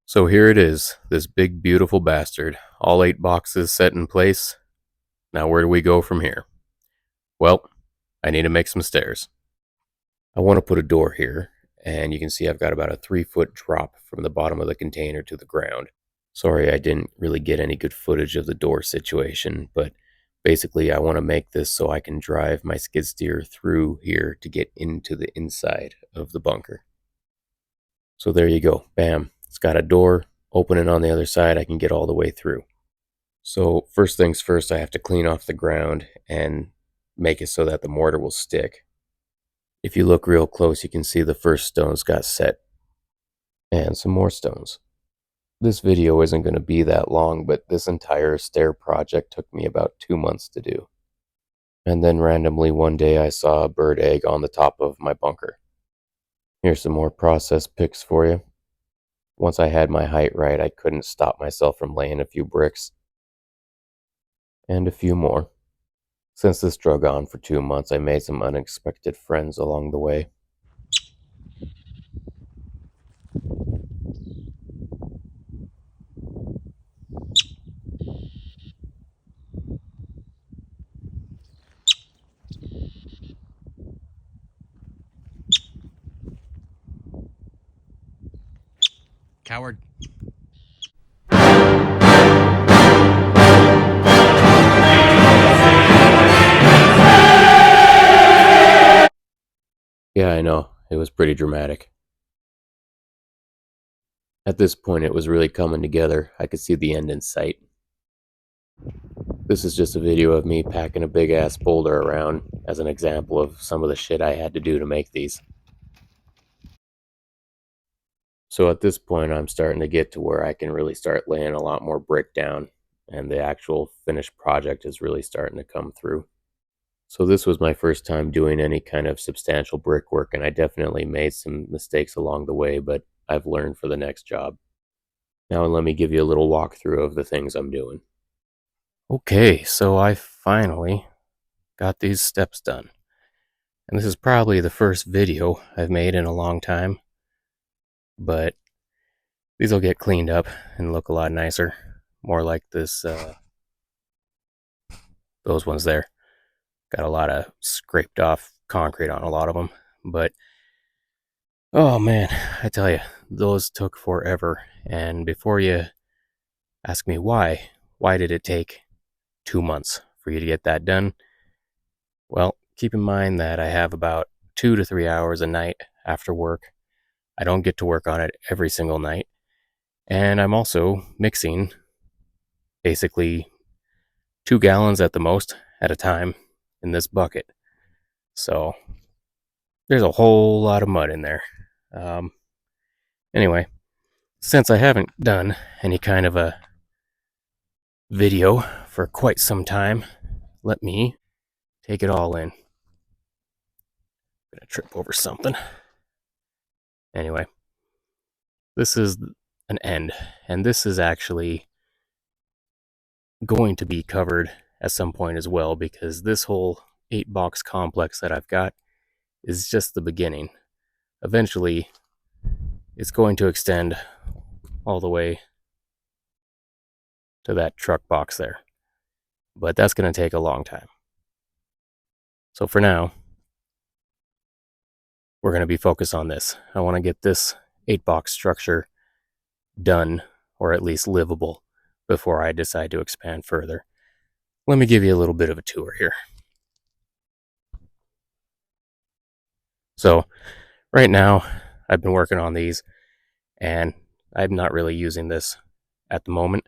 So here it is, this big beautiful bastard. All 8 boxes set in place. Now where do we go from here? Well, I need to make some stairs. I want to put a door here, and you can see I've got about a 3-foot drop from the bottom of the container to the ground. Sorry I didn't really get any good footage of the door situation, but basically I want to make this so I can drive my skid steer through here to get into the inside of the bunker. So there you go, bam. It's got a door opening on the other side. I can get all the way through. So first things first, I have to clean off the ground and make it so that the mortar will stick. If you look real close, you can see the first stones got set and some more stones. This video isn't going to be that long, but this entire stair project took me about 2 months to do. And then randomly one day I saw a bird egg on the top of my bunker. Here's some more process pics for you. Once I had my height right, I couldn't stop myself from laying a few bricks. And a few more. Since this drug on for 2 months, I made some unexpected friends along the way. Coward. Yeah, I know. It was pretty dramatic. At this point, it was really coming together. I could see the end in sight. This is just a video of me packing a big-ass boulder around as an example of some of the shit I had to do to make these. So at this point, I'm starting to get to where I can really start laying a lot more brick down, and the actual finished project is really starting to come through. So this was my first time doing any kind of substantial brickwork, and I definitely made some mistakes along the way, but I've learned for the next job. Now let me give you a little walkthrough of the things I'm doing. Okay, so I finally got these steps done. And this is probably the first video I've made in a long time, but these will get cleaned up and look a lot nicer. More like this, those ones there. Got a lot of scraped off concrete on a lot of them, but oh man, I tell you, those took forever. And before you ask me why did it take 2 months for you to get that done? Well, keep in mind that I have about 2 to 3 hours a night after work. I don't get to work on it every single night. And I'm also mixing basically 2 gallons at the most at a time in this bucket. So there's a whole lot of mud in there. Anyway, since I haven't done any kind of a video for quite some time, let me take it all in. I'm gonna trip over something. Anyway, this is an end, and this is actually going to be covered at some point as well, because this whole 8-box complex that I've got is just the beginning. Eventually, it's going to extend all the way to that truck box there, but that's going to take a long time. So for now, we're going to be focused on this. I want to get this 8-box structure done, or at least livable, before I decide to expand further. Let me give you a little bit of a tour here. So right now, I've been working on these, and I'm not really using this at the moment,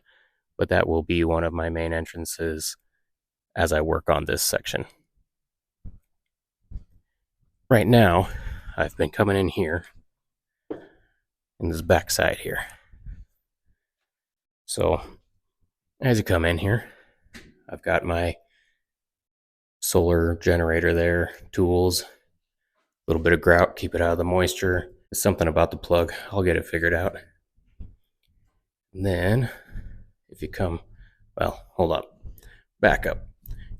but that will be one of my main entrances as I work on this section. Right now, I've been coming in here, in this back side here. So as you come in here, I've got my solar generator there, tools, a little bit of grout, keep it out of the moisture. Something about the plug, I'll get it figured out. And then, if you come, well, hold up, back up.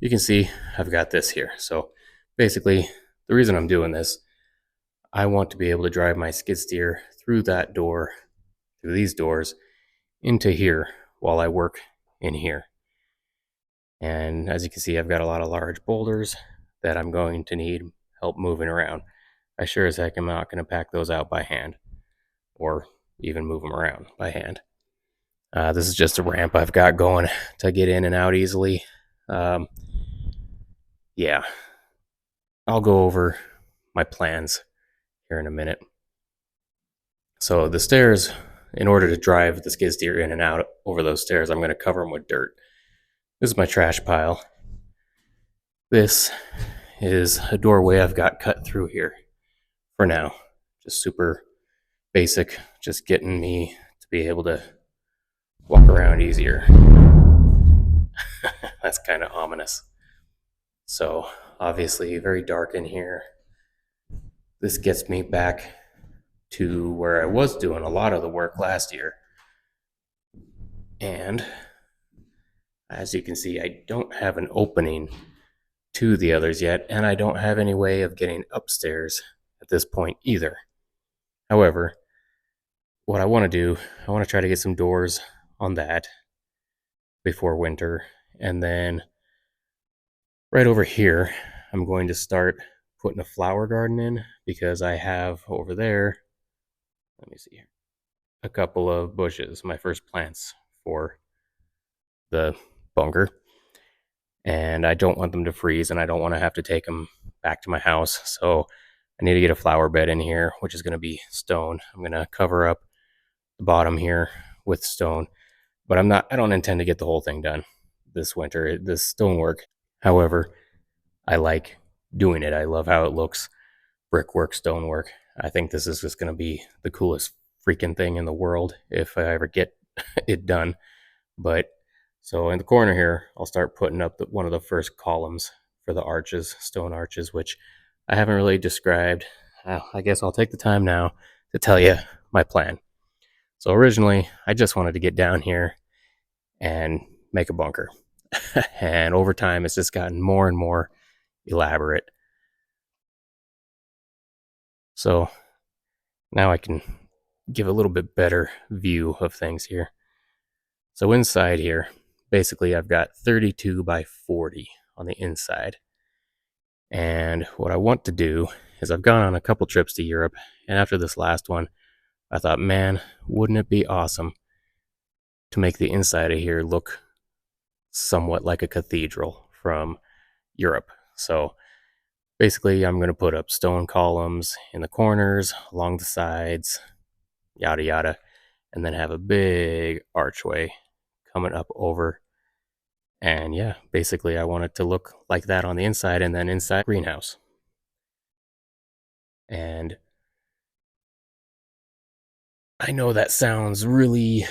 You can see I've got this here. So basically, the reason I'm doing this, I want to be able to drive my skid steer through that door through these doors into here while I work in here. And as you can see, I've got a lot of large boulders that I'm going to need help moving around. I sure as heck am not going to pack those out by hand or even move them around by hand. This is just a ramp I've got going to get in and out easily. Um, yeah, I'll go over my plans here in a minute. So the stairs, in order to drive the skid steer in and out over those stairs, I'm going to cover them with dirt. This is my trash pile. This is a doorway I've got cut through here for now. Just super basic, just getting me to be able to walk around easier. That's kind of ominous. So obviously very dark in here. This gets me back to where I was doing a lot of the work last year. And as you can see, I don't have an opening to the others yet, and I don't have any way of getting upstairs at this point either. However, what I want to do, I want to try to get some doors on that before winter, and then right over here, I'm going to start putting a flower garden in because I have over there, let me see here, a couple of bushes, my first plants for the bunker. And I don't want them to freeze, and I don't want to have to take them back to my house. So I need to get a flower bed in here, which is going to be stone. I'm going to cover up the bottom here with stone, but I don't intend to get the whole thing done this winter, this stonework. However, I like doing it. I love how it looks, brickwork, stonework. I think this is just going to be the coolest freaking thing in the world if I ever get it done. But so in the corner here, I'll start putting up one of the first columns for the arches, stone arches, which I haven't really described. I guess I'll take the time now to tell you my plan. So originally, I just wanted to get down here and make a bunker. And over time, it's just gotten more and more elaborate. So now I can give a little bit better view of things here. So inside here, basically I've got 32 by 40 on the inside. And what I want to do is I've gone on a couple trips to Europe, and after this last one, I thought, man, wouldn't it be awesome to make the inside of here look somewhat like a cathedral from Europe. So basically I'm going to put up stone columns in the corners, along the sides, yada yada, and then have a big archway coming up over. And yeah, basically I want it to look like that on the inside, and then inside greenhouse. And I know that sounds really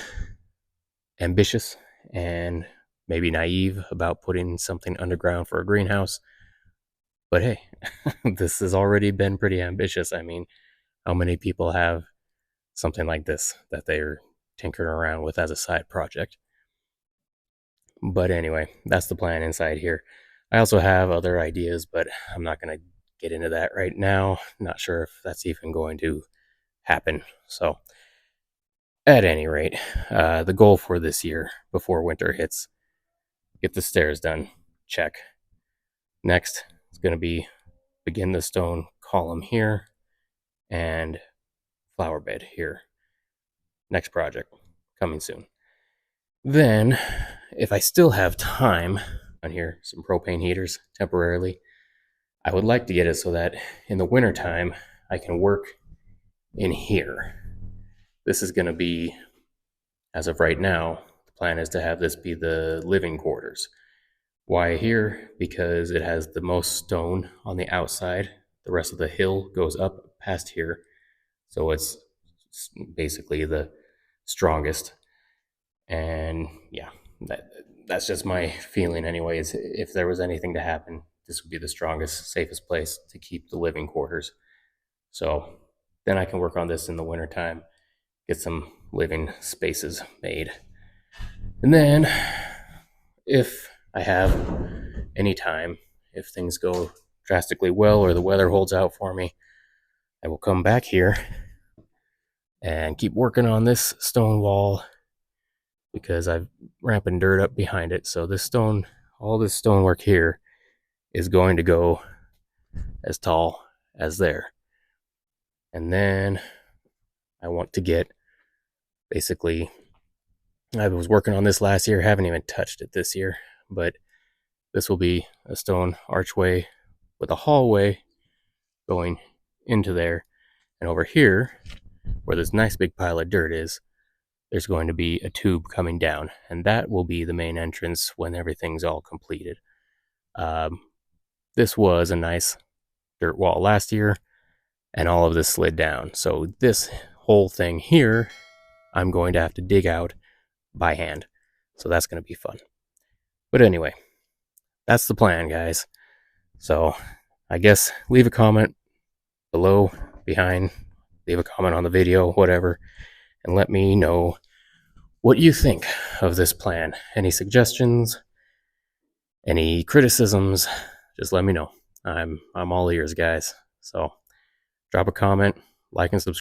ambitious and maybe naive about putting something underground for a greenhouse, but hey, this has already been pretty ambitious. I mean, how many people have something like this that they're tinkering around with as a side project? But anyway, that's the plan inside here. I also have other ideas, but I'm not going to get into that right now. Not sure if that's even going to happen. So, at any rate, the goal for this year before winter hits, get the stairs done. Check. Next, it's going to be begin the stone column here and flower bed here. Next project coming soon. Then, if I still have time, on here some propane heaters temporarily. I would like to get it so that in the wintertime I can work in here. This is going to be, as of right now, the plan is to have this be the living quarters. Why here? Because it has the most stone on the outside. The rest of the hill goes up past here. So it's basically the strongest. And yeah, that's just my feeling anyways. If there was anything to happen, this would be the strongest, safest place to keep the living quarters. So then I can work on this in the wintertime, get some living spaces made. And then if I have any time, if things go drastically well or the weather holds out for me, I will come back here and keep working on this stone wall because I've ramping dirt up behind it. So this stone, all this stonework here is going to go as tall as there. And then I want to get, basically, I was working on this last year, haven't even touched it this year, but this will be a stone archway with a hallway going into there. And over here, where this nice big pile of dirt is, there's going to be a tube coming down, and that will be the main entrance when everything's all completed. This was a nice dirt wall last year, and all of this slid down. So this whole thing here, I'm going to have to dig out by hand. So that's going to be fun. But anyway, that's the plan, guys. So I guess leave a comment below, behind, leave a comment on the video, whatever, and let me know what you think of this plan. Any suggestions, any criticisms, just let me know. I'm all ears, guys. So drop a comment, like and subscribe.